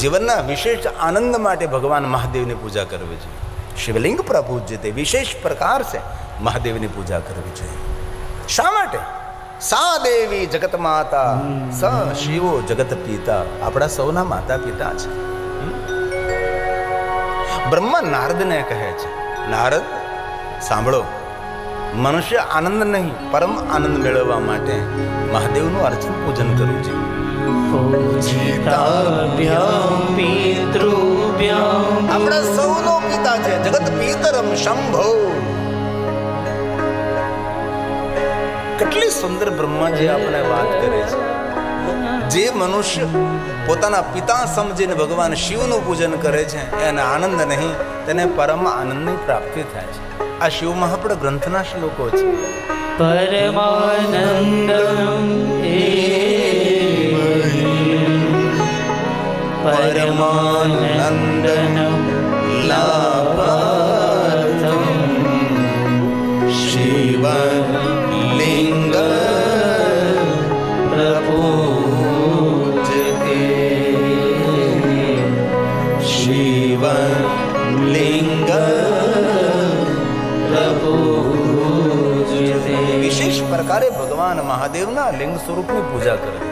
જીવનના વિશેષ આનંદ માટે ભગવાન મહાદેવની પૂજા કરવી જોઈએ. શિવલિંગ પર પૂજ્ય તે વિશેષ પ્રકાર છે મહાદેવની પૂજા કરવી જોઈએ. શા માટે? સા દેવી જગત માતા સ શિવો જગત પિતા. આપણા સૌના માતા પિતા છે. બ્રહ્મા નારદને કહે છે, નારદ સાંભળો, મનુષ્ય આનંદ નહીં પરમ આનંદ મેળવવા માટે મહાદેવનું અર્ચન પૂજન કરવું છે. આપણા સૌનો પિતા છે, જગત પિતરમ શંભો. કેટલી સુંદર બ્રહ્માજી આપણે વાત કરે છે. જે મનુષ્ય પોતાના પિતા સમજીને ભગવાન શિવનું પૂજન કરે છે એને આનંદ નહીં, તેને પરમ આનંદની પ્રાપ્તિ થાય છે. આ શિવ મહાપડ ગ્રંથના શ્લોકો છે. પરમાનંદમ પરમાનંદનમ લાભાર્થમ શિવલિંગ પ્રપૂજ્યતે. શિવલિંગ વિશેષ પ્રકારે ભગવાન મહાદેવના લિંગ સ્વરૂપની પૂજા કરવી.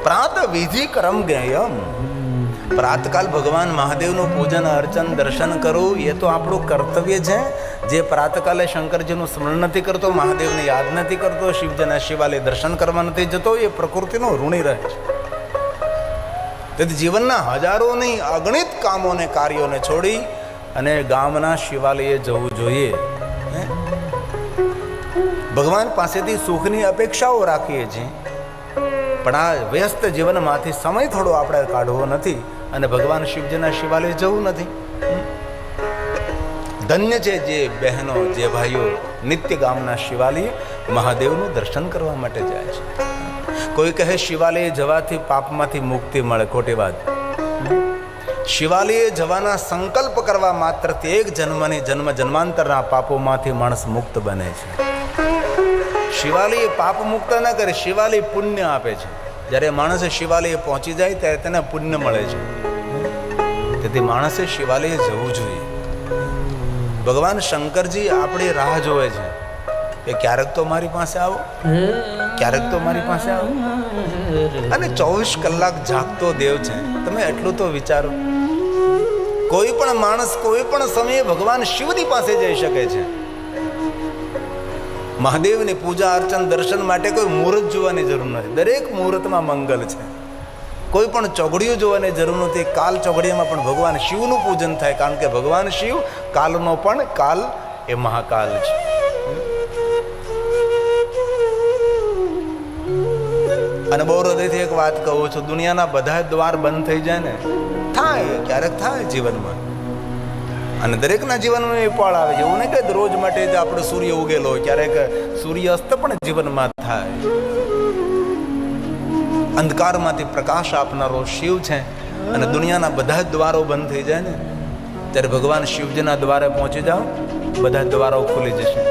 પ્રાત વિધિ કરમ જ્ઞેયમ. પ્રાતકાલ ભગવાન મહાદેવનું પૂજન અર્ચન દર્શન કરવું એ તો આપણું કર્તવ્ય છે. જે પ્રાતકાલે શંકરજીનું સ્મરણ નથી કરતો, મહાદેવને યાદ નથી કરતો, શિવજીના શિવાલય દર્શન કરવા નથી જતો, એ પ્રકૃતિનો ઋણી રહે છે. તેથી જીવનના હજારો નહીં અગણિત કામોને કાર્યોને છોડી અને ગામના શિવાલયે જવું જોઈએ. ભગવાન પાસેથી સુખની અપેક્ષાઓ રાખીએ છીએ, પણ આ વ્યસ્ત જીવનમાંથી સમય થોડો આપણે કાઢવો નથી અને ભગવાન શિવજીના શિવાલય જવું નથી. ધન્ય છે જે બહેનો, જે ભાઈઓ નિત્ય ગામના શિવાલય મહાદેવનું દર્શન કરવા માટે જાય છે. કોઈ કહે શિવાલય જવાથી પાપમાંથી મુક્તિ મળે, ખોટી વાત. શિવાલયે જવાના સંકલ્પ કરવા માત્રથી એક જન્મની જન્માંતરના પાપોમાંથી માણસ મુક્ત બને છે. શિવાલય પાપ મુક્ત ન કરે, શિવાલય પુણ્ય આપે છે. જ્યારે માણસ શિવાલય પહોંચી જાય ત્યારે તેને પુણ્ય મળે છે. તેથી માણસે શિવાલયે જવું જોઈએ. ભગવાન શંકરજી આપણી રાહ જોવે છે કે ક્યારેક તો મારી પાસે આવો, ક્યારેક તો મારી પાસે આવો. અને 24 કલાક જાગતો દેવ છે, તમે એટલું તો વિચારો. કોઈ પણ માણસ કોઈ પણ સમયે ભગવાન શિવની પાસે જઈ શકે છે. મહાદેવની પૂજા અર્ચન દર્શન માટે કોઈ મુહૂર્ત જોવાની જરૂર નથી. દરેક મુહૂર્તમાં મંગલ છે. કોઈ પણ ચોઘડિયું જોવાની જરૂર નથી. કાલ ચોઘડિયામાં પણ ભગવાન શિવનું પૂજન થાય, કારણ કે ભગવાન શિવ કાલનો પણ કાલ એ મહાકાલ છે. અને બહુ હૃદયથી એક વાત કહું છું, દુનિયાના બધા દ્વાર બંધ થઈ જાય ને, થાય ક્યારેક થાય જીવનમાં, અને દરેકના જીવનમાં એ પળ આવે છે. એવું નહીં કે રોજ માટે જ આપણે સૂર્ય ઉગેલો હોય, ક્યારેક સૂર્યાસ્ત પણ જીવનમાં થાય. અંધકારમાંથી પ્રકાશ આપનારો શિવ છે, અને દુનિયાના બધા જ દ્વારો બંધ થઈ જાય ને ત્યારે ભગવાન શિવજીના દ્વારે પહોંચી જાઓ, બધા દ્વારો ખુલી જશે,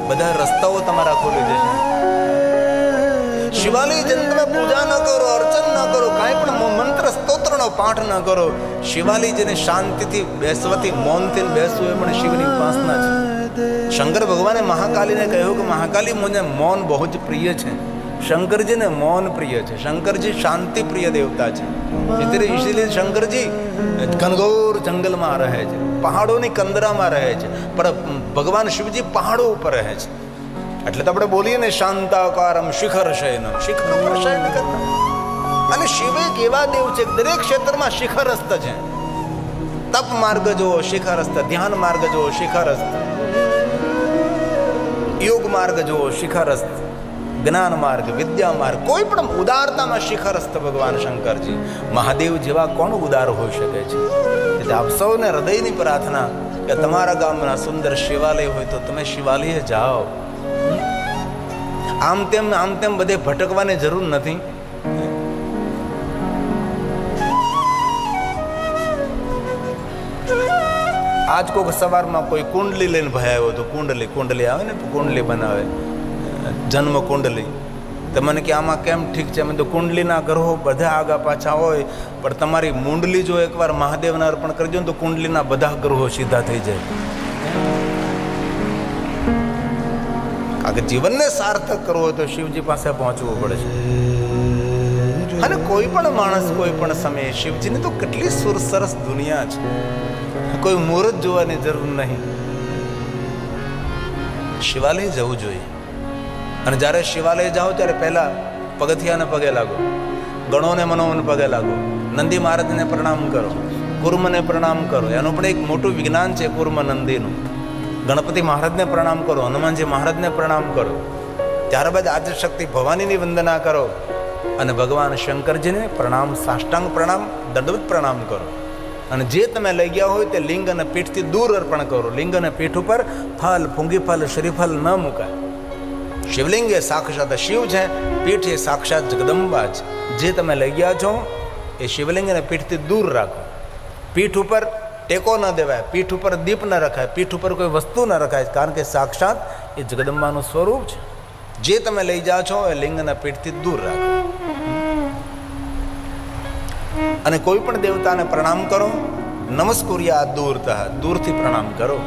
બધા રસ્તાઓ તમારા ખુલી જશે. શિવાલય જેને તમે પૂજા ન કરો, અર્ચન ન કરો, કાંઈ પણ મંત્ર સ્તોત્રનો પાઠ ન કરો, શિવાલય જેને શાંતિથી બેસવાથી, મૌનથી બેસવું એ પણ શિવની ઉપાસના છે. શંકર ભગવાને મહાકાલીને કહ્યું કે મહાકાલી, મને મૌન બહુ જ પ્રિય છે. શંકરજીને મૌન પ્રિય છે. શંકરજી શાંતિ પ્રિય દેવતા છે. ઇસીલિए શંકરજી ઘનઘોર જંગલમાં રહે છે, પહાડોની કંદરામાં રહે છે, પણ ભગવાન શિવજી પહાડો ઉપર રહે છે. એટલે તો આપણે બોલીએ ને, શાંતાકારમ શિખર શયનમ, શિખર ઉપર શયન કરતા. અને શિવ એક એવા દેવ છે, દરેક ક્ષેત્રમાં શિખરસ્થ છે. તપ માર્ગ જુઓ શિખરસ્થ, ધ્યાન માર્ગ જુઓ શિખરસ્થ, યોગ માર્ગ જુઓ શિખરસ્થ, જ્ઞાન માર્ગ, વિદ્યા માર્ગ, કોઈ પણ ઉદારતામાં શિખરસ્થ ભગવાન શંકરજી. મહાદેવ જેવા કોણ ઉદાર હોઈ શકે છે? એટલે આપ સૌને હૃદયની પ્રાર્થના કે તમારા ગામના સુંદર શિવાલય હોય તો તમે શિવાલયે જાઓ. આમ તેમ બધે ભટકવાની જરૂર નથી. આજ કોઈક સવારમાં કોઈ કુંડલી લઈને ભય આવ્યો હતો. કુંડલી આવે ને, કુંડલી બનાવે, જન્મ કુંડલી. તો મને કે આમાં કેમ ઠીક છે? મેં તો કુંડલીના ગ્રહો બધા આગા પાછા હોય, પણ તમારી મુંડલી જો એકવાર મહાદેવને અર્પણ કરજો ને તો કુંડલીના બધા ગ્રહો સીધા થઈ જાય. કારણ કે જીવનને સાર્થક કરવું હોય તો શિવજી પાસે પહોંચવું પડે છે. અને કોઈ પણ માણસ કોઈ પણ સમયે શિવજીની તો કેટલી સરસ દુનિયા છે, કોઈ મુહૂર્ત જોવાની જરૂર નહીં. શિવાલય જવું જોઈએ. અને જ્યારે શિવાલય જાઓ ત્યારે પહેલા પગથિયાને પગે લાગો, ગણોને મનોને પગે લાગો, નંદી મહારાજને પ્રણામ કરો, કુર્મને પ્રણામ કરો. એનું પણ એક મોટું વિજ્ઞાન છે કુર્મ નંદીનું. ગણપતિ મહારાજને પ્રણામ કરો, હનુમાનજી મહારાજને પ્રણામ કરો, ત્યારબાદ આદ્યશક્તિ ભવાનીની વંદના કરો અને ભગવાન શંકરજીને પ્રણામ, સાષ્ટાંગ પ્રણામ, દંડવત પ્રણામ કરો. અને જે તમે લઈ ગયા હોય તે લિંગ અને પીઠથી દૂર અર્પણ કરો. લિંગ અને પીઠ ઉપર ફલ, પુંગીફલ, શ્રીફલ ન મુકાય. શિવલિંગ એ સાક્ષાત શિવ છે, પીઠ એ સાક્ષાત જગદંબા છે. જે તમે લઈ ગયા છો એ શિવલિંગ અને પીઠથી દૂર રાખો. પીઠ ઉપર ટેકો ન દેવાય, પીઠ ઉપર દીપ ન રખાય, પીઠ ઉપર કોઈ વસ્તુ ન રખાય, કારણ કે સાક્ષાત એ જગદંબાનું સ્વરૂપ છે. જે તમે લઈ જાઓ છો એ લિંગ અને પીઠથી દૂર રાખો. અને કોઈ પણ દેવતાને પ્રણામ કરો. નમસ્કુર્યા દૂરતઃ, દૂરથી પ્રણામ કરો.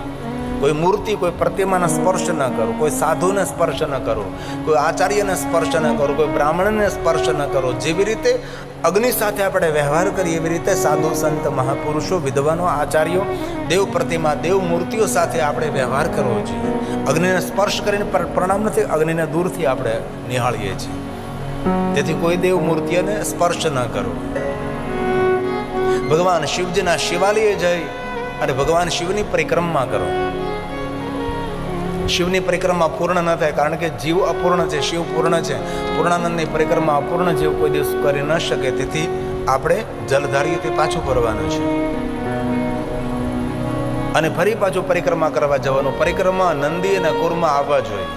કોઈ મૂર્તિ, કોઈ પ્રતિમાને સ્પર્શ ન કરો, કોઈ સાધુને સ્પર્શ ન કરો, કોઈ આચાર્યને સ્પર્શ ન કરો, કોઈ બ્રાહ્મણને સ્પર્શ ન કરો. જેવી રીતે અગ્નિ સાથે આપણે વ્યવહાર કરીએ એવી રીતે સાધુ, સંત, મહાપુરુષો, વિદ્વાનો, આચાર્યો, દેવ પ્રતિમા, દેવ મૂર્તિઓ સાથે આપણે વ્યવહાર કરવો જોઈએ. અગ્નિને સ્પર્શ કરીને પ્રણામ નથી, અગ્નિને દૂરથી આપણે નિહાળીએ છીએ. તેથી કોઈ દેવ મૂર્તિઓને સ્પર્શ ન કરો. ભગવાન શિવજીના શિવાલયે જઈ અને ભગવાન શિવની પરિક્રમા કરો. શિવની પરિક્રમા પૂર્ણ ન થાય, કારણ કે જીવ અપૂર્ણ છે, શિવ પૂર્ણ છે. પૂર્ણાનંદની પરિક્રમા અપૂર્ણ જીવ કોઈ દિવસ કરી ન શકે. તેથી આપણે જલધારીથી પાછું ફરવાનું છે અને ફરી પાછું પરિક્રમા કરવા જવાનું. પરિક્રમા નંદી અને કુર્મ આવવા જોઈએ,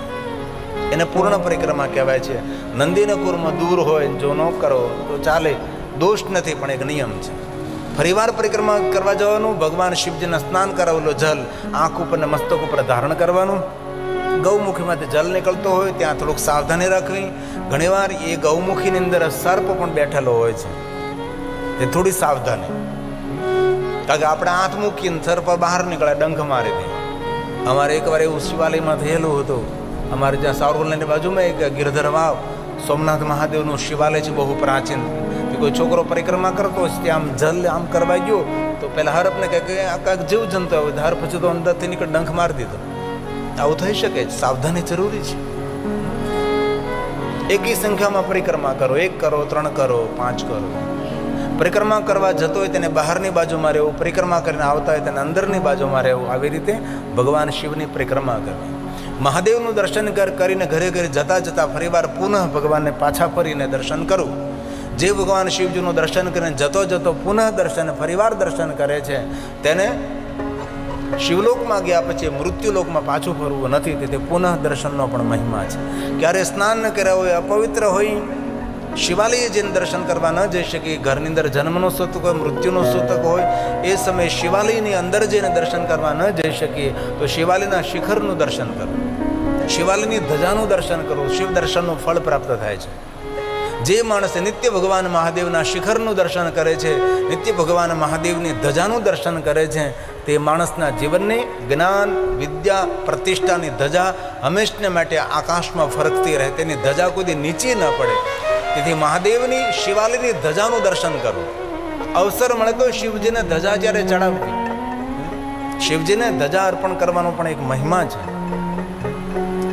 એને પૂર્ણ પરિક્રમા કહેવાય છે. નંદી અને કુર્મ દૂર હોય જો ન કરો તો ચાલે, દોષ નથી, પણ એક નિયમ છે. ફરીવાર પરિક્રમા કરવા જવાનું. ભગવાન શિવજીને સ્નાન કરાવેલો જલ આંખ ઉપર ને મસ્તક ઉપર ધારણ કરવાનું. ગૌમુખીમાંથી જલ નીકળતો હોય ત્યાં થોડુંક સાવધાની રાખવી. ઘણીવાર એ ગૌમુખીની અંદર સર્પ પણ બેઠેલો હોય છે, એ થોડી સાવધાની. કારણ કે આપણે હાથ મૂકીને સર્પ બહાર નીકળે, ડંખ મારી દે. અમારે એકવાર એવું શિવાલયમાં થયેલું હતું. અમારે જ્યાં સાવરકુંડલાની બાજુમાં એક ગિરધર વાવ સોમનાથ મહાદેવનું શિવાલય છે, બહુ પ્રાચીન. કોઈ છોકરો પરિક્રમા કરતો હોય ત્યાં આમ જલ આમ કરવા ગયો તો પેલા હરપને કહે કે આ કાંઈક જીવ જંતુ હોય, હર પછી તો અંદરથી નીકળ ડંખ મારી દીધો. આવું થઈ શકે, સાવધાની જરૂરી છે. એકી સંખ્યામાં પરિક્રમા કરો, 1 કરો, 3 કરો, 5 કરો. પરિક્રમા કરવા જતો હોય તેને બહારની બાજુમાં રહેવું, પરિક્રમા કરીને આવતા હોય તેને અંદરની બાજુમાં રહેવું. આવી રીતે ભગવાન શિવની પરિક્રમા કરવી. મહાદેવનું દર્શન કરીને ઘરે ઘરે જતા જતા ફરીવાર પુનઃ ભગવાનને પાછા ફરીને દર્શન કરવું. જે ભગવાન શિવજીનું દર્શન કરીને જતો જતો પુનઃ દર્શન, ફરીવાર દર્શન કરે છે તેને શિવલોકમાં ગયા પછી મૃત્યુલોકમાં પાછું ફરવું નથી. તેથી પુનઃ દર્શનનો પણ મહિમા છે. ક્યારે સ્નાન ન કર્યા હોય, અપવિત્ર હોય, શિવાલયે જઈને દર્શન કરવા ન જઈ શકીએ, ઘરની અંદર જન્મનો સૂતક હોય, મૃત્યુનો સૂતક હોય, એ સમયે શિવાલયની અંદર જઈને દર્શન કરવા ન જઈ શકીએ તો શિવાલયના શિખરનું દર્શન કરો, શિવાલયની ધજાનું દર્શન કરો. શિવ દર્શનનું ફળ પ્રાપ્ત થાય છે. જે માણસ નિત્ય ભગવાન મહાદેવના શિખરનું દર્શન કરે છે, નિત્ય ભગવાન મહાદેવની ધજાનું દર્શન કરે છે, તે માણસના જીવનની જ્ઞાન, વિદ્યા, પ્રતિષ્ઠાની ધજા હંમેશને માટે આકાશમાં ફરકતી રહે. તેની ધજા કોઈ નીચી ન પડે. તેથી મહાદેવની શિવાલયની ધજાનું દર્શન કરો. અવસર મળે તો શિવજીને ધજા જ્યારે ચડાવવી, શિવજીને ધજા અર્પણ કરવાનો પણ એક મહિમા છે.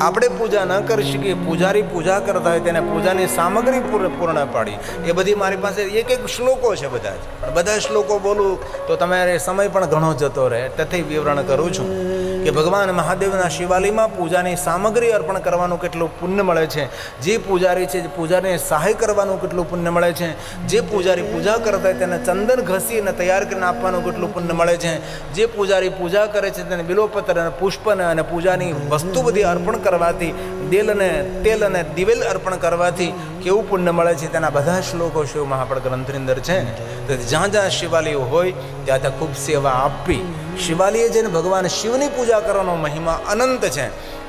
આપણે પૂજા ન કરી શકીએ, પૂજારી પૂજા કરતા હોય તેને પૂજાની સામગ્રી પૂર્ણ પાડી. એ બધી મારી પાસે એક શ્લોકો છે, બધા શ્લોકો બોલું તો તમારે સમય પણ ઘણો જતો રહે. તેથી વિવરણ કરું છું કે ભગવાન મહાદેવના શિવાલયમાં પૂજાની સામગ્રી અર્પણ કરવાનું કેટલું પુણ્ય મળે છે. જે પૂજારી છે પૂજાને સહાય કરવાનું કેટલું પુણ્ય મળે છે. જે પૂજારી પૂજા કરતા હોય તેને ચંદન ઘસી અને તૈયાર કરીને આપવાનું કેટલું પુણ્ય મળે છે. જે પૂજારી પૂજા કરે છે તેને બિલોપત્ર અને પુષ્પને અને પૂજાની વસ્તુ બધી અર્પણ કરવાથી, તેલ અને દિવેલ અર્પણ કરવાથી કેવું પુણ્ય મળે છે તેના બધા શ્લોકો શિવ મહાપડ ગ્રંથની અંદર છે. તેથી જ્યાં જ્યાં શિવાલયો હોય ત્યાં ત્યાં ખૂબ સેવા આપવી. શિવાલયે જઈને ભગવાન શિવની પૂજા કરવાનો મહિમા અનંત છે.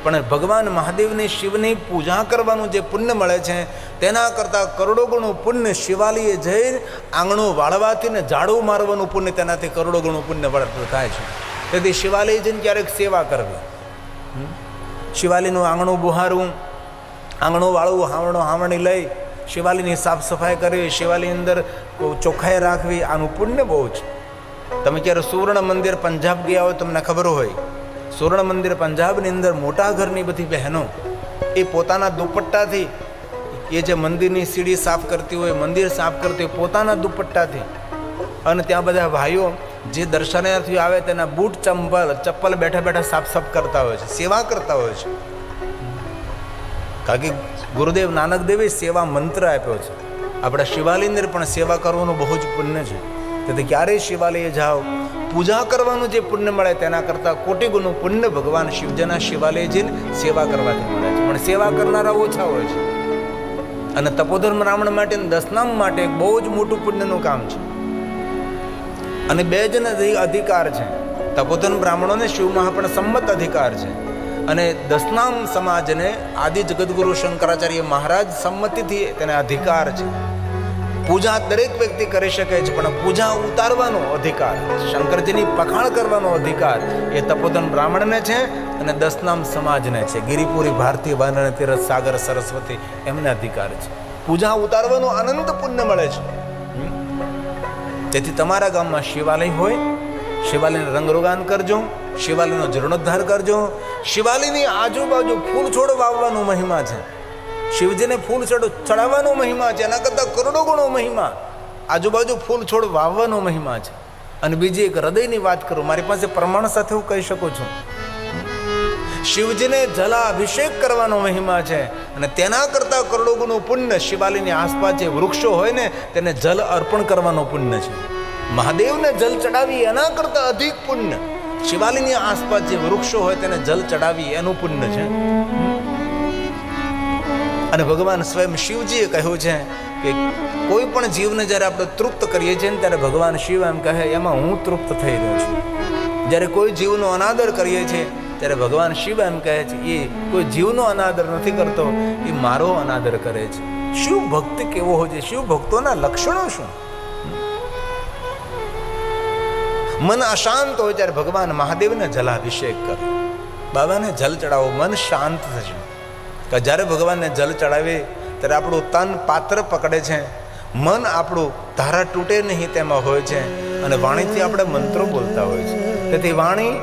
પણ ભગવાન મહાદેવની શિવની પૂજા કરવાનું જે પુણ્ય મળે છે તેના કરતાં કરોડો ગણું પુણ્ય શિવાલયે જઈ આંગણું વાળવાથી ને ઝાડુ મારવાનું પુણ્ય તેનાથી કરોડો ગણું પુણ્ય થાય છે. તેથી શિવાલય જઈને ક્યારેક સેવા કરવી, શિવાલયનું આંગણું બુહારવું, આંગણું વાળવું, હાવણી લઈ શિવાલયની સાફ સફાઈ કરવી, શિવાલયની અંદર ચોખ્ખાઈ રાખવી, આનું પુણ્ય બહુ છે. તમે ક્યારે સુવર્ણ મંદિર પંજાબ ગયા હોય તમને ખબર હોય, સુવર્ણ મંદિર પંજાબની અંદર મોટા ઘરની બધી બહેનો એ પોતાના દુપટ્ટાથી એ જે મંદિરની સીડી સાફ કરતી હોય, મંદિર સાફ કરતી હોય પોતાના દુપટ્ટાથી, અને ત્યાં બધા ભાઈઓ જે દર્શનાર્થીઓ આવે તેના બૂટ ચપ્પલ બેઠા બેઠા સાફ કરતા હોય છે, સેવા કરતા હોય છે. કારણ કે ગુરુદેવ નાનક દેવે સેવા મંત્ર આપ્યો છે. આપણા શિવાલયની અંદર પણ સેવા કરવાનું બહુ જ પુણ્ય છે. તેથી ક્યારેય શિવાલયે જાઓ, પૂજા કરવાનું જે પુણ્ય મળે તેના કરતાં કોટી ગુણનું પુણ્ય ભગવાન શિવજીના શિવાલય જઈને સેવા કરવાથી મળે છે. પણ સેવા કરનારા ઓછા હોય છે. અને તપોધન બ્રાહ્મણ માટે દશનામ માટે બહુ જ મોટું પુણ્યનું કામ છે. અને બે જ અધિકાર છે, તપોધન બ્રાહ્મણોને શિવમાં પણ સંમત અધિકાર છે, અને દશનામ સમાજને આદિ જગદગુરુ શંકરાચાર્ય મહારાજ સંમતિથી તેને અધિકાર છે. પૂજા દરેક વ્યક્તિ કરી શકે છે, પણ પૂજા ઉતારવાનો અધિકાર, શંકરજીની પખાણ કરવાનો અધિકાર એ તપોધન બ્રાહ્મણને છે અને દશનામ સમાજને છે. ગિરિપુરી, ભારતીય, વાનર, તીરથ, સાગર, સરસ્વતી એમને અધિકાર છે. પૂજા ઉતારવાનો અનંત પુણ્ય મળે છે. તેથી તમારા ગામમાં શિવાલય હોય, શિવાલયને રંગરોગાન કરજો, શિવાલયનો જીર્ણોદ્ધાર કરજો. શિવાલયની આજુબાજુ ફૂલ છોડ વાવવાનો મહિમા છે, શિવજીને ફૂલ ચડાવવાનો મહિમા છે, એના કરતાં કરોડો ગણો મહિમા આજુબાજુ ફૂલ છોડ વાવવાનો મહિમા છે. અને બીજી એક હૃદયની વાત કરું, મારી પાસે પ્રમાણ સાથે હું કહી શકું છું, શિવજીને જલાભિષેક કરવાનો મહિમા છે, અને તેના કરતાં કરોડો ગણું પુણ્ય શિવાલયની આસપાસ જે વૃક્ષો હોય ને તેને જલ અર્પણ કરવાનો પુણ્ય છે. મહાદેવને જલ ચડાવી એના કરતાં અધિક પુણ્ય શિવાલયની આસપાસ જે વૃક્ષો હોય તેને જલ ચડાવી એનું પુણ્ય છે. અને ભગવાન સ્વયં શિવજીએ કહ્યું છે કે કોઈ પણ જીવને જ્યારે આપણે તૃપ્ત કરીએ છીએ ને ત્યારે ભગવાન શિવ એમ કહે એમાં હું તૃપ્ત થઈ રહ્યો છું. જ્યારે કોઈ જીવનો અનાદર કરીએ છીએ ત્યારે ભગવાન શિવ એમ કહે છે એ કોઈ જીવનો અનાદર નથી કરતો, એ મારો અનાદર કરે છે. શિવ ભક્ત કેવો હોય છે, શિવ ભક્તોના લક્ષણો શું? મન અશાંત હોય ત્યારે ભગવાન મહાદેવને જલાભિષેક કરો, બાબાને જલ ચડાવો, મન શાંત થશે. કે જ્યારે ભગવાનને જલ ચડાવીએ ત્યારે આપણું તન પાત્ર પકડે છે, મન આપણું ધારા તૂટે નહીં તેમાં હોય છે, અને વાણીથી આપણે મંત્રો બોલતા હોય છે. તેથી વાણી,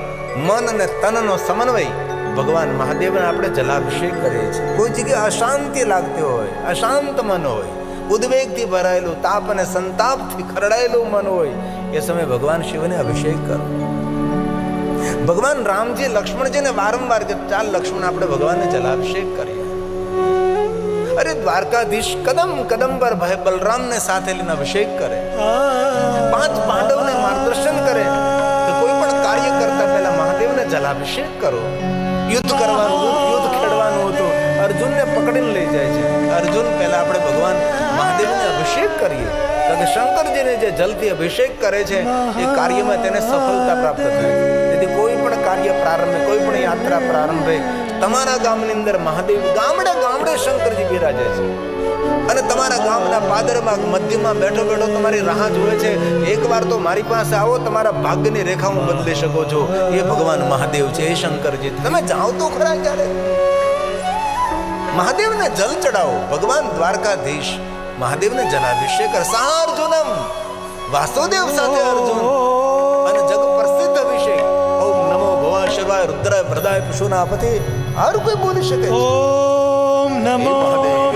મન અને તનનો સમન્વય ભગવાન મહાદેવને આપણે જલાભિષેક કરીએ છીએ. કોઈ જગ્યાએ અશાંતિ લાગતી હોય, અશાંત મન હોય, ઉદ્વેગથી ભરાયેલું, તાપ અને સંતાપથી ખરડાયેલું મન હોય, એ સમયે ભગવાન શિવને અભિષેક કરો. ભગવાન રામજી લક્ષ્મણજીને વારંવાર કે ચાલ લક્ષ્મણ આપણે ભગવાનને જલાભિષેક કરીએ. અરે દ્વારકાધીશ કદમ કદમ પર ભાઈ બલરામને સાથે લઈને અભિષેક કરે, 5 પાંડવને માર્ગદર્શન કરે. તો કોઈ પણ કાર્ય કરતા પહેલા મહાદેવને જલાભિષેક કરો. યુદ્ધ કરવાનું, યુદ્ધ ખેડવાનું હતું, અર્જુનને પકડીને લઈ જાય છે. અર્જુન પહેલા આપણે ભગવાન મહાદેવને અભિષેક કરીએ, કારણ કે શંકરજીને જે જલથી અભિષેક કરે છે એ કાર્યમાં તેને સફળતા પ્રાપ્ત થાય છે. તેથી કોઈ પણ કાર્ય પ્રારંભે, કોઈ પણ યાત્રા પ્રારંભે તમારા ગામની અંદર મહાદેવ ગામડે ગામડે શંકરજી બિરાજે છે, અને તમારા ગામના પાદરમાં મધ્યમાં બેઠો બેઠો તમારી રાહ જોવે છે. એકવાર તો મારી પાસે આવો, તમારા ભાગ્યની રેખા હું બદલી શકો છો. એ ભગવાન મહાદેવ છે, એ શંકરજી. તમે જાઓ તો ખરા ક્યારે, મહાદેવને જલ ચડાવો. ભગવાન દ્વારકાધીશ મહાદેવને જલાભિષેક કરે. સહાર્જુનમ, વાસુદેવ સાથે અર્જુન, અને જગ પ્રસિદ્ધ અભિષેક. ઓમ નમો ભવા શર્વાય રુદ્રાય પ્રદાય પશુનાપતિ. આર કોઈ બોલી શકે? ઓમ નમો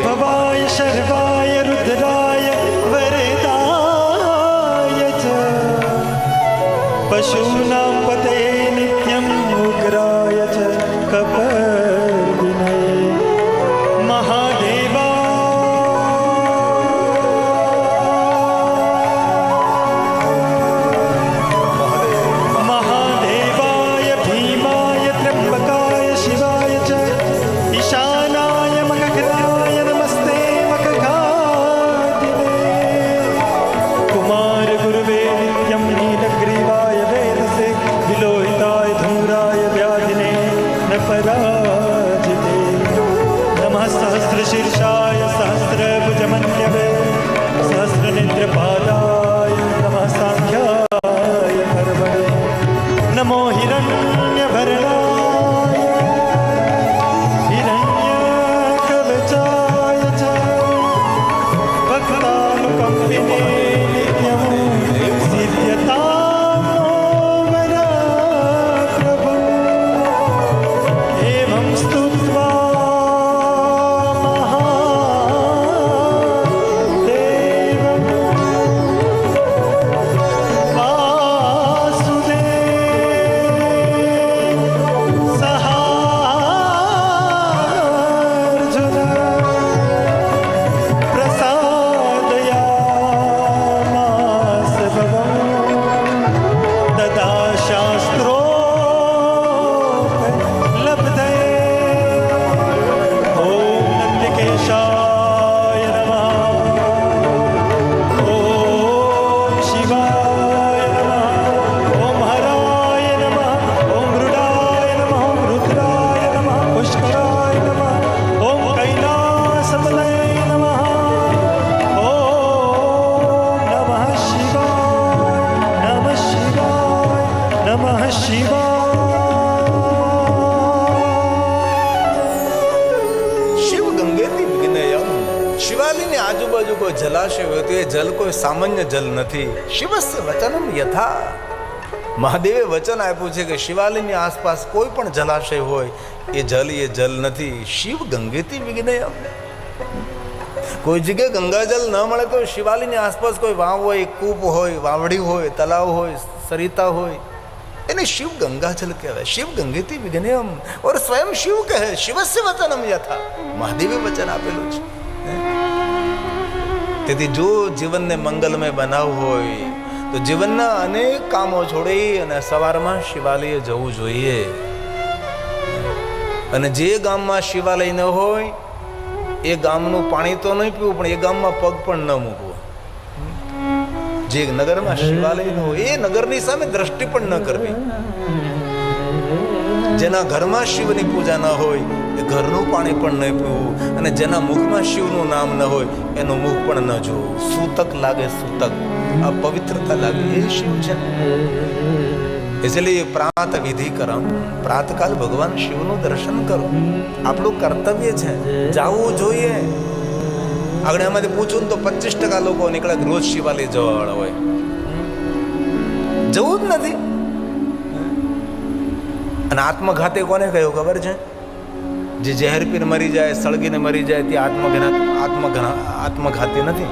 ભવાય શર્વાય રુદ્રાય વરદાય ચ પશુનાં પતે નિત્યમ ઉગ્રાય ચ કપર્દિને મહાદેવા મહાદેવાય ભીમાય ત્ર્યંબકાય શિવાય ચ ઈશાનાય મખગ્રાય નમસ્તે મખઘાતિને કુમાર ગુરુવે નિત્યમ નીલગ્રીવાય વેદસે શિવાલયની આજુબાજુ કોઈ જલાશય હોય તો એ જલ કોઈ સામાન્ય જલ નથી. શિવસ્ય વચનમ યથા, મહાદેવે વચન આપ્યું છે કે શિવાલયની આસપાસ કોઈ પણ જલાશય હોય એ જલ નથી. શિવ ગંગેતી વિજ્ઞેયમ, કોઈ જગ્યાએ ગંગાજલ ન મળે તો શિવાલયની આસપાસ કોઈ વાવ હોય, કૂપ હોય, વાવડી હોય, તલાવ હોય, સરિતા હોય, એને શિવ ગંગાજલ કહેવાય. શિવ ગંગેતી વિજ્ઞેયમ. ઓર સ્વયં શિવ કહે શિવસ્ય વચનમ યથા, મહાદેવે વચન આપેલું છે. તેથી જો જીવનને મંગલમય બનાવવું હોય તો જીવનના અનેક કામો છોડી અને સવારમાં શિવાલયે જવું જોઈએ. અને જે ગામમાં શિવાલય ન હોય એ ગામનું પાણી તો નહીં પીવું, પણ એ ગામમાં પગ પણ ન મૂકવો. જે નગરમાં શિવાલય ન હોય એ નગરની સામે દ્રષ્ટિ પણ ન કરવી. જેના ઘરમાં શિવની પૂજા ન હોય એ ઘરનું પાણી પણ નહીં પીવું, અને જેના મુખમાં શિવનું નામ ન હોય એનું મુખ પણ ન જોવું. સૂતક લાગે સૂતક, અપવિત્રતા લાગે એ શિવ છે. इसलिए प्रात विधि करम, प्रातकाल भगवान શિવનું દર્શન કરો. આપણું કર્તવ્ય છે, જવું જોઈએ. આગળ એમાંથી પૂછું તો 25% લોકો નીકળે રોજ શિવાલય જવાવાળા હોય. જવું જ નથી. અને આત્મઘાતે કોને કહ્યું ખબર છે? જે ઝેર પીને મરી જાય, સળગીને મરી જાય તે આત્મઘાતી નથી.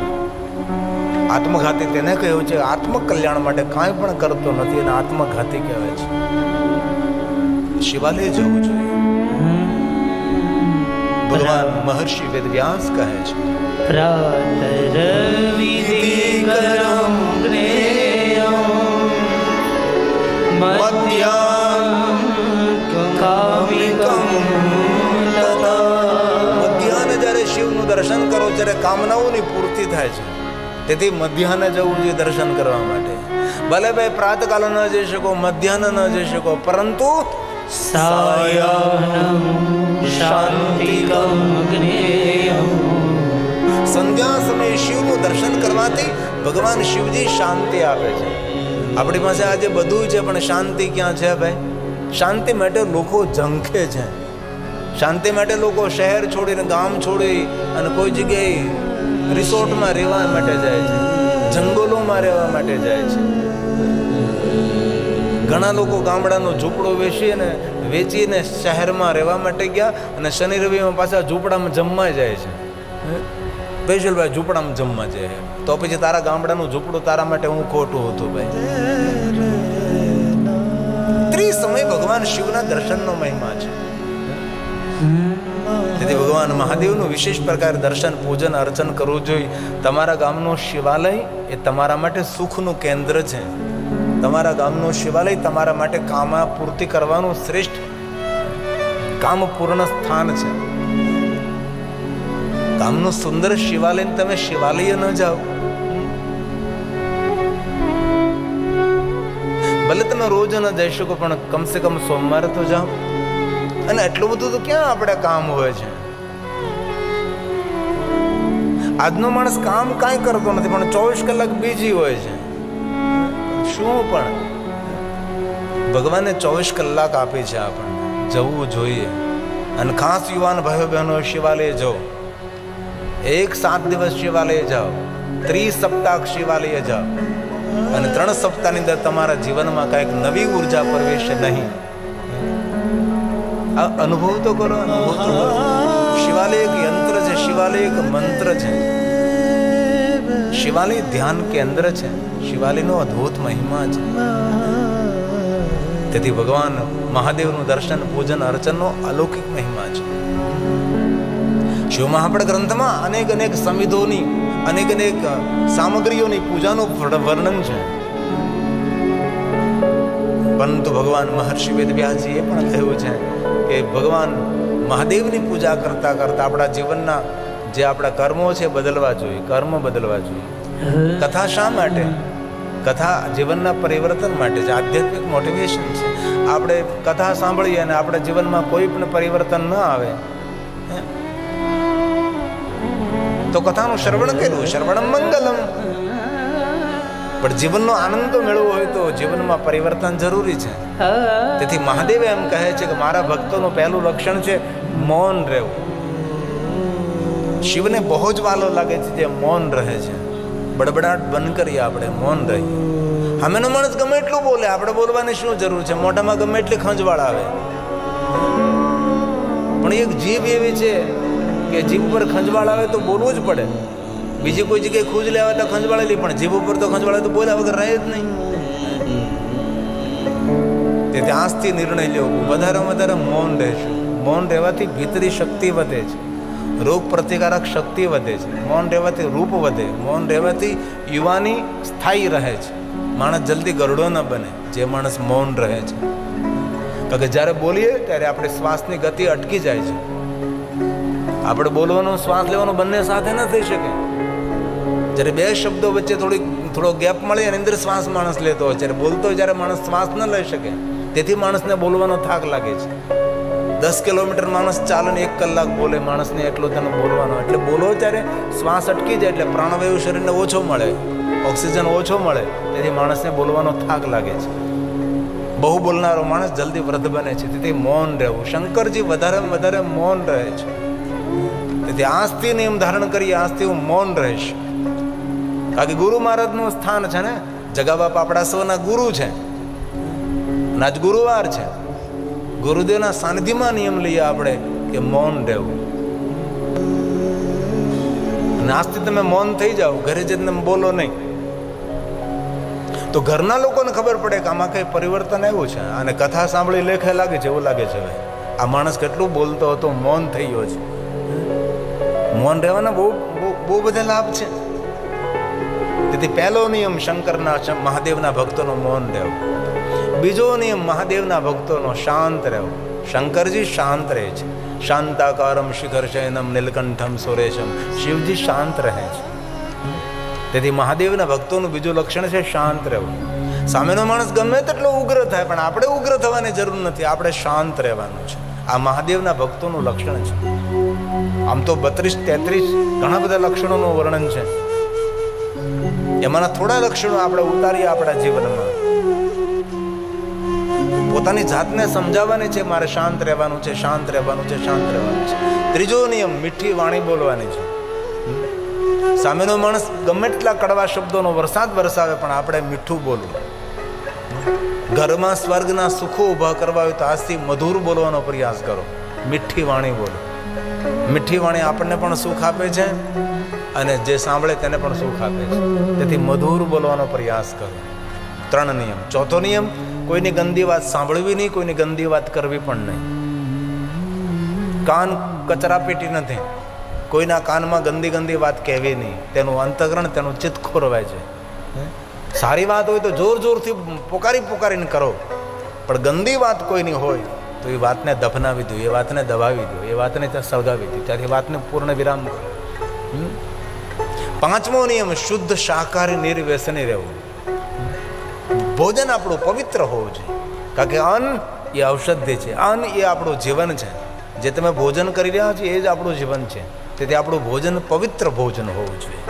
આત્મઘાતી તેને કહ્યું છે આત્મકલ્યાણ માટે કાંઈ પણ કરતો નથી, એને આત્મઘાતી કહેવાય છે. શિવાલય જવું જોઈએ. ભગવાન મહર્ષિ વેદવ્યાસ કહે છે મધ્યાહને જ્યારે શિવનું દર્શન કરો ત્યારે કામનાઓની પૂર્તિ થાય છે. તેથી મધ્યાહને જવું જોઈએ દર્શન કરવા માટે. ભલે ભાઈ પ્રાતકાલ ન જઈ શકો, મધ્યાહન ન જઈ શકો, પરંતુ સંધ્યા સમયે શિવનું દર્શન કરવાથી ભગવાન શિવજી શાંતિ આપે છે. આપણી પાસે આજે બધું છે પણ શાંતિ ક્યાં છે ભાઈ? શાંતિ માટે લોકો ઝંખે છે. શાંતિ માટે લોકો શહેર છોડીને, ગામ છોડી અને કોઈ જગ્યાએ રિસોર્ટમાં રહેવા માટે જાય છે, જંગલોમાં રહેવા માટે જાય છે. ઘણા લોકો ગામડાનો ઝૂંપડો વેચીને શહેરમાં રહેવા માટે ગયા અને શનિ રવિમાં પાછા ઝૂંપડામાં જમવા જાય છે. વૈશલભાઈ ઝૂંપડામાં જમવા જાય તો પછી તારા ગામડાનું ઝૂંપડું તારા માટે હું ખોટું હતું ભાઈ. સમય ભગવાન શિવના દર્શનનો મહિમા છે. તેથી ભગવાન મહાદેવનું વિશેષ પ્રકારે દર્શન, પૂજન, અર્ચન કરવું જોઈએ. તમારા ગામનું શિવાલય એ તમારા માટે સુખનું કેન્દ્ર છે. તમારા ગામનું શિવાલય તમારા માટે કામપૂર્તિ કરવાનું શ્રેષ્ઠ કામપૂર્ણ સ્થાન છે. ગામનું સુંદર શિવાલય તમે શિવાલય ન જાઓ. ભલે તમે રોજ ન જઈ શકો પણ કમસે કમ સોમવારે તો જાઓ. અને એટલું બધું તો ક્યાં આપણે કામ હોય છે? આજનો માણસ કામ કાંઈ કરતો નથી પણ 24 કલાક બીજી હોય છે. શું પણ ભગવાને 24 કલાક આપી છે આપણને, જવું જોઈએ. અને ખાસ યુવાન ભાઈઓ બહેનો શિવાલય જાઓ. 7 દિવસ શિવાલય જાઓ. 30 સપ્તાહ શિવાલય જાઓ અને 3 સપ્તાહની અંદર તમારા જીવનમાં કાંઈક નવી ઉર્જા પ્રવેશે નહીં. આ અનુભવ તો કરો, અનુભવ તો કરો. શિવાલય એક યંત્ર છે, શિવાલય એક મંત્ર છે, શિવાલય ધ્યાન કેન્દ્ર છે, શિવાલયનો અદ્ભુત મહિમા છે. તેથી ભગવાન મહાદેવનું દર્શન, પૂજન, અર્ચનનો અલૌકિક મહિમા છે. શિવ મહાપડ ગ્રંથમાં અનેક અનેક સંવિધોની, અનેક અનેક સામગ્રીઓની પૂજાનું વર્ણન છે. પરંતુ ભગવાન મહર્ષિ વેદવ્યાસજીએ પણ કહ્યું છે કે ભગવાન મહાદેવની પૂજા કરતા કરતા આપણા જીવનના જે આપણા કર્મો છે બદલવા જોઈએ, કર્મ બદલવા જોઈએ. કથા શા માટે? કથા જીવનના પરિવર્તન માટે છે, આધ્યાત્મિક મોટિવેશન છે. આપણે કથા સાંભળીએ અને આપણા જીવનમાં કોઈ પણ પરિવર્તન ન આવે તો કથાનું શ્રવણ કર્યું, શ્રવણમ મંગલમ. પણ જીવનનો આનંદ તો મેળવવો હોય તો જીવનમાં પરિવર્તન જરૂરી છે. તેથી મહાદેવ એમ કહે છે કે મારા ભક્તોનું પહેલું લક્ષણ છે મૌન રહેવું. શિવને બહુ જ વાલો લાગે છે જે મૌન રહે છે. બડબડાટ બંધ કરીએ, આપણે મૌન રહીએ. સામેનો માણસ ગમે એટલું બોલે, આપણે બોલવાની શું જરૂર છે? મોઢામાં ગમે એટલી ખંજવાળ આવે, પણ એક જીભ એવી છે કે જીભ ઉપર ખંજવાળ આવે તો બોલવું જ પડે. બીજી કોઈ જગ્યાએ ખુજલે આવે તો ખંજવાળેલી, પણ જીભ ઉપર તો ખંજવાળે તો બોલ્યા વગર રહે જ નહીં. તેથી આજથી નિર્ણય લેવો, વધારે વધારે મૌન રહેશું. મૌન રહેવાથી ભીતરી શક્તિ વધે છે, રોગ પ્રતિકારક શક્તિ વધે છે. મૌન રહેવાથી રૂપ વધે, મૌન રહેવાથી યુવાની સ્થાયી રહે છે. માણસ જલ્દી ગરડો ન બને જે માણસ મૌન રહે છે. કારણ કે જ્યારે બોલીએ ત્યારે આપણે શ્વાસની ગતિ અટકી જાય છે. આપણે બોલવાનું, શ્વાસ લેવાનું બંને સાથે ન થઈ શકે. જ્યારે બે શબ્દો વચ્ચે થોડો ગેપ મળે એની અંદર શ્વાસ માણસ લેતો હોય, જ્યારે બોલતો હોય જ્યારે માણસ શ્વાસ ન લઈ શકે. તેથી માણસને બોલવાનો થાક લાગે છે. 10 કિલોમીટર માણસ ચાલે ને 1 કલાક બોલે, માણસને એટલો તેનો બોલવાનો. એટલે બોલો ત્યારે શ્વાસ અટકી જાય, એટલે પ્રાણવાયુ શરીરને ઓછો મળે, ઓક્સિજન ઓછો મળે, તેથી માણસને બોલવાનો થાક લાગે છે. બહુ બોલનારો માણસ જલ્દી વૃદ્ધ બને છે. તેથી મૌન રહેવું. શંકરજી વધારે મૌન રહે છે. તેથી આજથી નિયમ ધારણ કરીએ, આજથી હું મૌન રહીશ. કારણ કે ગુરુ મહારાજનું સ્થાન છે ને, જગાબાપા આપણા સૌના ગુરુ છે. આજ ગુરુવાર છે. ગુરુદેવના સાનિધ્યમાં નિયમ લઈએ આપણે કે મૌન રહેવું. અને આજથી તમે મૌન થઈ જાઓ, ઘરે જઈને બોલો નહીં, તો ઘરના લોકોને ખબર પડે કે આમાં કંઈ પરિવર્તન આવ્યું છે. અને કથા સાંભળી લેખે લાગે છે, એવું લાગે છે હવે આ માણસ કેટલું બોલતો હતો, મૌન થઈ ગયો છે. મૌન રહેવાના બહુ બધા લાભ છે. તેથી પહેલો નિયમ શંકરના, મહાદેવના ભક્તોનો મૌન રહેવું. બીજો નિયમ મહાદેવના ભક્તોનો શાંત રહેવું. શંકરજી શાંત રહે છે. શાંતાકારમ શિખર શયનમ નીલકંઠમ સુરેશમ. શિવજી શાંત રહે છે. તેથી મહાદેવના ભક્તોનું બીજું લક્ષણ છે શાંત રહેવું. સામેનો માણસ ગમે તેટલો ઉગ્ર થાય, પણ આપણે ઉગ્ર થવાની જરૂર નથી, આપણે શાંત રહેવાનું છે. આ મહાદેવના ભક્તોનું લક્ષણ છે. આમ તો 32-33 ઘણા બધા લક્ષણોનું વર્ણન છે. એમાંના થોડા લક્ષણો આપણે ઉતારીએ આપણા જીવનમાં. પોતાની જાતને સમજાવવાની છે, મારે શાંત રહેવાનું છે, શાંત રહેવાનું છે, શાંત રહેવાનું છે. ત્રીજો નિયમ મીઠી વાણી બોલવાની છે. સામેનો માણસ ગમે એટલા કડવા શબ્દોનો વરસાદ વરસાવે, પણ આપણે મીઠું બોલવું. ઘરમાં સ્વર્ગના સુખો ઊભા કરવા હોય તો આજથી મધુર બોલવાનો પ્રયાસ કરો. મીઠી વાણી બોલો. મીઠી વાણી આપણને પણ સુખ આપે છે અને જે સાંભળે તેને પણ સુખ આપે છે. તેથી મધુર બોલવાનો પ્રયાસ કરો. 3 નિયમ. ચોથો નિયમ, કોઈની ગંદી વાત સાંભળવી નહીં, કોઈની ગંદી વાત કરવી પણ નહીં. કાન કચરા પેટી નથી. કોઈના કાનમાં ગંદી વાત કહેવી નહીં. તેનું અંતઃકરણ, તેનું ચિત્ત ખોરવાય છે. સારી વાત હોય તો જોરથી પોકારીને કરો, પણ ગંદી વાત કોઈની હોય તો એ વાતને દફનાવી દો, એ વાતને દબાવી દો, એ વાતને ત્યાં સળગાવી દો, ત્યાંથી વાતને પૂર્ણ વિરામ કરો. 5મો નિયમ, શુદ્ધ શાકાહારી નિર્વ્યસની રહેવું. ભોજન આપણું પવિત્ર હોવું જોઈએ. કારણ કે અન્ન એ ઔષધિ છે, અન્ન એ આપણું જીવન છે. જે તમે ભોજન કરી રહ્યા છો એ જ આપણું જીવન છે. તેથી આપણું ભોજન પવિત્ર ભોજન હોવું જોઈએ.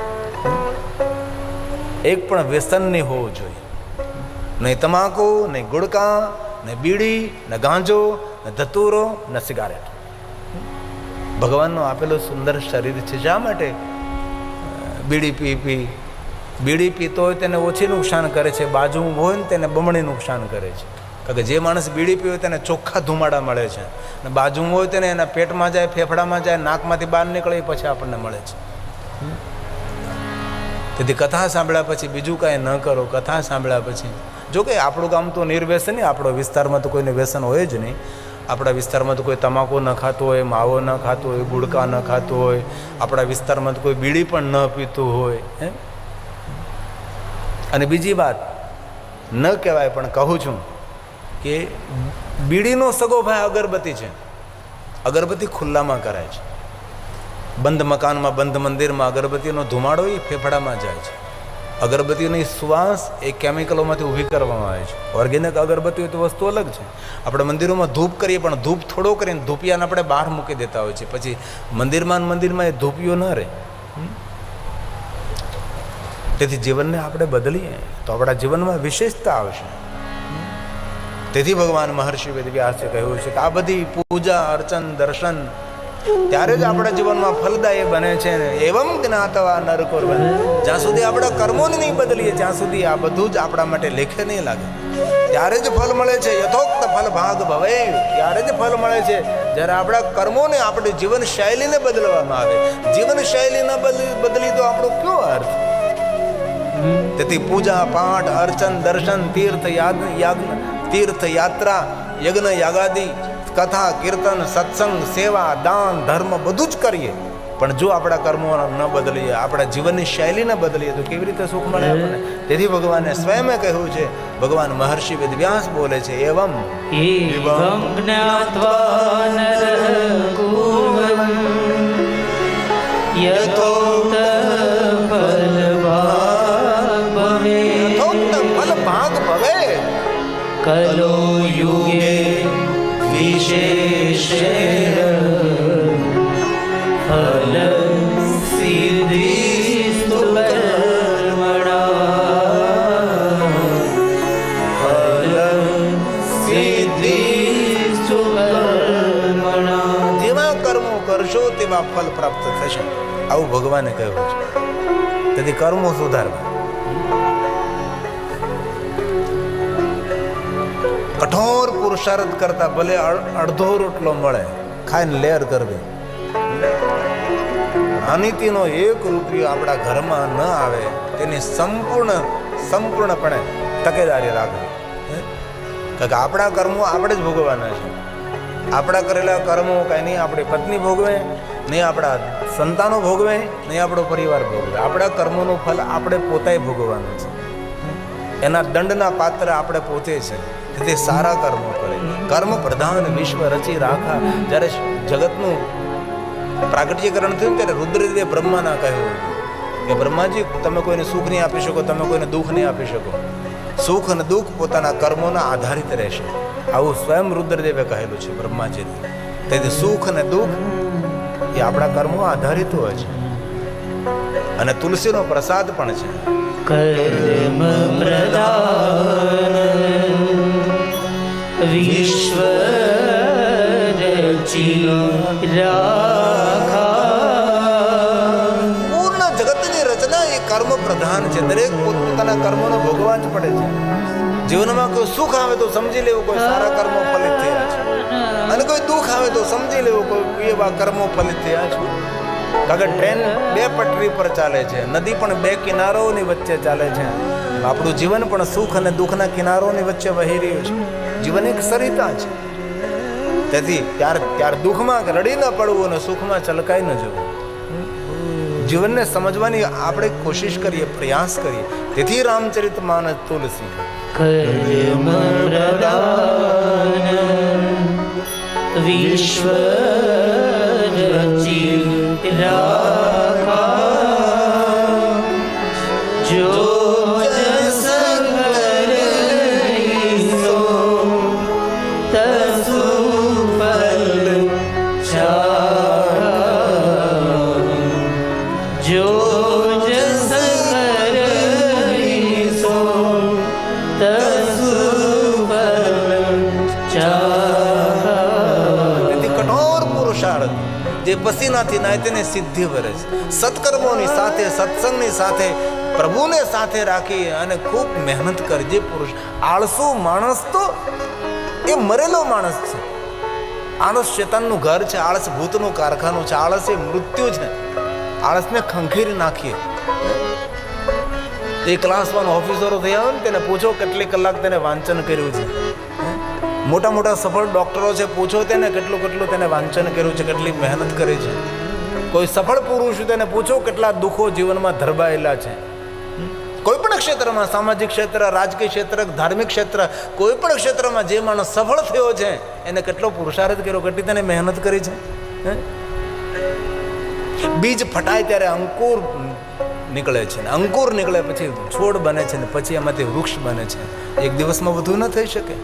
એક પણ વ્યસન નહીં હોવું જોઈએ. નહીં તમાકુ, નહીં ગુડકા, નહીં બીડી, ન ગાંજો, ન ધતુરો, ન સિગારેટ. ભગવાનનું આપેલું સુંદર શરીર છે, શા માટે બીડી પી બીડી પીતો હોય તેને ઓછી નુકસાન કરે છે, બાજુ ઊભો હોય ને તેને બમણી નુકસાન કરે છે. કારણ કે જે માણસ બીડી પીવે તેને ચોખ્ખા ધુમાડા મળે છે, અને બાજુ હોય તેને એના પેટમાં જાય, ફેફડામાં જાય, નાકમાંથી બહાર નીકળે પછી આપણને મળે છે. તેથી કથા સાંભળ્યા પછી બીજું કાંઈ ન કરો. કથા સાંભળ્યા પછી જો કે આપણું ગામ તો નિર્વ્યસન નહીં, આપણો વિસ્તારમાં તો કોઈને વ્યસન હોય જ નહીં. આપણા વિસ્તારમાં તો કોઈ તમાકુ ન ખાતું હોય, માવો ન ખાતું હોય, ગુડકા ન ખાતું હોય, આપણા વિસ્તારમાં તો કોઈ બીડી પણ ન પીતું હોય. અને બીજી વાત ન કહેવાય પણ કહું છું કે બીડીનો સગો ભાઈ અગરબત્તી છે. અગરબત્તી ખુલ્લામાં કરાય છે. બંધ મકાનમાં, બંધ મંદિરમાં અગરબત્તીનો ધુમાડો એ ફેફડામાં જાય છે. અગરબત્તીની શ્વાસ એ કેમિકલોમાંથી ઊભી કરવામાં આવે છે. ઓર્ગેનિક અગરબત્તી તો વસ્તુ અલગ છે. આપણે મંદિરોમાં ધૂપ કરીએ પણ ધૂપ થોડો કરીને ધૂપિયાને આપણે બહાર મૂકી દેતા હોય છે. પછી મંદિરમાં એ ધૂપિયો ન રહે. તેથી જીવનને આપણે બદલીએ તો આપણા જીવનમાં વિશેષતા આવશે. તેથી ભગવાન મહર્ષિ વેદવ્યાસે કહ્યું છે કે આ બધી પૂજા, અર્ચન, દર્શન ત્યારે જ આપણા જીવનમાં ફલદાયી બને છે. એવમ જ્ઞાતવા નર કુર્વન. જ્યાં સુધી આપણા કર્મોને નહીં બદલીએ ત્યાં સુધી આ બધું જ આપણા માટે લેખે નહીં લાગે. ત્યારે જ ફલ મળે છે. યથોક્ત ફલ ભાગ ભવે. ત્યારે જ ફલ મળે છે જ્યારે આપણા કર્મોને, આપણી જીવનશૈલીને બદલવામાં આવે. જીવનશૈલી ન બદલી તો આપણો કયો અર્થ? તેથી પૂજા, પાઠ, અર્ચન, દર્શન, તીર્થ યાત્રા, યજ્ઞ યાગાદિ, કથા, કીર્તન, સત્સંગ, સેવા, દાન, ધર્મ બધું જ કરીએ પણ જો આપણા કર્મો ન બદલીએ, આપણા જીવનની શૈલી ન બદલીએ તો કેવી રીતે સુખ મળે આપણને? તેથી ભગવાને સ્વયં કહ્યું છે, ભગવાન મહર્ષિ વેદવ્યાસ બોલે છે, એવમ જ્ઞાત્વા નરઃ કુર્વન યથોક્ત ફલભાગ ભવે. કલો યુગે વિશેષેણ ફલ સિદ્ધિસ્તુ કર્મણા ફલ સિદ્ધિસ્તુ કર્મણા. જેવા કર્મો કરશો તેવા ફલ પ્રાપ્ત થશે, આવું ભગવાને કહ્યું છે. તેથી કર્મો સુધારવા. કઠોર પુરુષાર્થ કરતા ભલે અડધો રોટલો મળે, ખાઈને લેર કરવી. અનિતિનો 1 રૂપિયો આપણા ઘરમાં ન આવે તેની સંપૂર્ણપણે તકેદારી રાખવી. કારણ કે આપણા કર્મો આપણે જ ભોગવવાના છે. આપણા કરેલા કર્મો કાંઈ નહીં આપણી પત્ની ભોગવે, નહીં આપણા સંતાનો ભોગવે, નહીં આપણો પરિવાર ભોગવે. આપણા કર્મોનું ફલ આપણે પોતે ભોગવવાનું છે. એના દંડના પાત્ર આપણે પોતે છે. તેથી સારા કર્મો કરે. કર્મ પ્રધાન વિશ્વ રચી રાખા. જ્યારે જગતનું પ્રાગટ્યકરણ થયું ત્યારે રુદ્રદેવે બ્રહ્માના કહ્યું કે બ્રહ્માજી, તમે કોઈને સુખ નહીં આપી શકો, તમે કોઈને દુઃખ નહીં આપી શકો. સુખ અને દુઃખ પોતાના કર્મોના આધારિત રહેશે. આવું સ્વયં રુદ્રદેવે કહેલું છે બ્રહ્માજીને. તેથી સુખ અને દુઃખ એ આપણા કર્મો આધારિત હોય છે. અને તુલસીનો પ્રસાદ પણ છે. કર્મ પ્રધાન વિશ્વ રચી રાખા. પૂર્ણ જગતની રચના એ કર્મ પ્રધાન છે. દરેક પોતપોતાના કર્મોને ભોગવવા જ પડે છે. જીવનમાં કોઈ સુખ આવે તો સમજી લેવું કોઈ સારા કર્મો ફલિત થયા છે, અને કોઈ દુઃખ આવે તો સમજી લેવું કોઈ એવા કર્મો ફલિત થયા છે. કારણ કે ટ્રેન 2 પટરી પર ચાલે છે, નદી પણ 2 કિનારોની વચ્ચે ચાલે છે. આપણું જીવન પણ સુખ અને દુઃખના કિનારોની વચ્ચે વહી રહ્યું છે. જીવન એક સરિતા છે. તેથી ત્યાર દુઃખમાં રડી ન પડવું અને સુખમાં ચલકાઈ ન જવું. જીવનને સમજવાની આપણે કોશિશ કરીએ, પ્રયાસ કરીએ. તેથી રામચરિત માનસ તુલસી કર્મ પ્રધાન વિશ્વ રચી રાખા. જો જે પસીનાથી નાય તેને સિદ્ધિ વરે છે. સત્કર્મોની સાથે, સત્સંગની સાથે પ્રભુને સાથે રાખી અને ખૂબ મહેનત કરજે પુરુષ. આળસુ માણસ તો એ મરેલો માણસ છે. આળસ શેતાનનું ઘર છે, આળસ ભૂતનું કારખાનું છે, આળસ એ મૃત્યુ છે. આળસને ખંખેરી નાખીએ. એ ક્લાસ 1 ઓફિસરો થયા હોય ને તેને પૂછો કેટલી કલાક તેને વાંચન કર્યું છે. મોટા મોટા સફળ ડોક્ટરો છે, પૂછો તેને કેટલું તેને વાંચન કર્યું છે, કેટલી મહેનત કરી છે. કોઈ સફળ પુરુષ તેને પૂછો કેટલા દુઃખો જીવનમાં ધરબાયેલા છે. કોઈ પણ ક્ષેત્રમાં, સામાજિક ક્ષેત્ર, રાજકીય ક્ષેત્ર, ધાર્મિક ક્ષેત્ર, કોઈ પણ ક્ષેત્રમાં જે માણસ સફળ થયો છે એને કેટલો પુરુષાર્થ કર્યો, કેટલી તેને મહેનત કરી છે. બીજ ફટાય ત્યારે અંકુર નીકળે છે ને અંકુર નીકળે પછી છોડ બને છે ને પછી એમાંથી વૃક્ષ બને છે. એક દિવસમાં બધું ન થઈ શકે.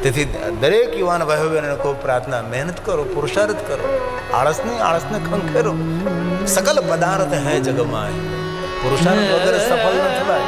તેથી દરેક યુવાન ભાઈઓ બહેનોને ખૂબ પ્રાર્થના, મહેનત કરો, પુરુષાર્થ કરો, આળસને ખંખેરો. સકલ પદાર્થ હૈ જગમાં, પુરુષાર્થ વગર સફળ ન થવાય.